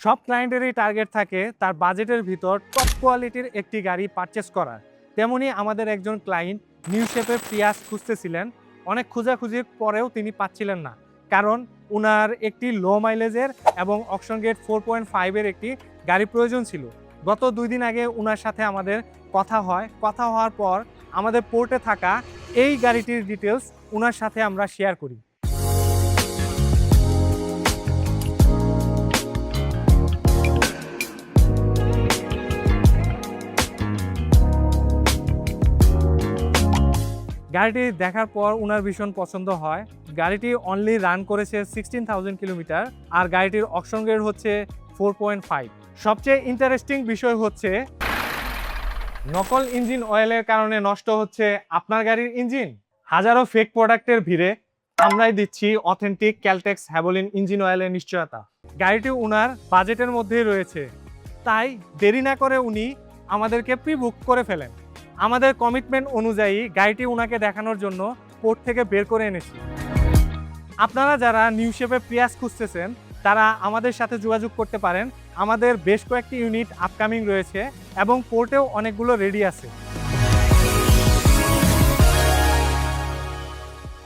সব ক্লায়েন্টেরই টার্গেট থাকে তার বাজেটের ভিতর টপ কোয়ালিটির একটি গাড়ি পারচেস করার। তেমনি আমাদের একজন ক্লায়েন্ট নিউ শেপের প্রিয়াস খুঁজতেছিলেন। অনেক খোঁজাখুঁজির পরেও তিনি পাচ্ছিলেন না, কারণ উনার একটি লো মাইলেজের এবং অকশন গেট 4.5 এর একটি গাড়ি প্রয়োজন ছিল। গত 2 দিন আগে উনার সাথে আমাদের কথা হয়। কথা হওয়ার পর আমাদের পোর্টে থাকা এই গাড়িটির ডিটেলস উনার সাথে আমরা শেয়ার করি। গাড়িটি দেখার পর উনার ভীষণ পছন্দ হয়। গাড়িটি অনলি রান করেছে 16,000 কিলোমিটার, আর গাড়িটির অকশন গ্রেড হচ্ছে 4.5। সবচেয়ে ইন্টারেস্টিং বিষয় হচ্ছে নকল ইঞ্জিন অয়েলের কারণে নষ্ট হচ্ছে আপনার গাড়ির ইঞ্জিন। হাজারো ফেক প্রোডাক্টের ভিড়ে আমরাই দিচ্ছি অথেন্টিক ক্যালটেক্স হ্যাভোলিন ইঞ্জিন অয়েলের নিশ্চয়তা। গাড়িটি উনার বাজেটের মধ্যেই রয়েছে, তাই দেরি না করে উনি আমাদেরকে প্রি বুক করে ফেলেন। আমাদের কমিটমেন্ট অনুযায়ী গাড়িটি উনাকে দেখানোর জন্য পোর্ট থেকে বের করে এনেছি। আপনারা যারা নিউ শেপে প্রিয়াস খুঁজতেছেন তারা আমাদের সাথে যোগাযোগ করতে পারেন। আমাদের বেশ কয়েকটি ইউনিট আপকামিং রয়েছে এবং পোর্টেও অনেকগুলো রেডি আছে।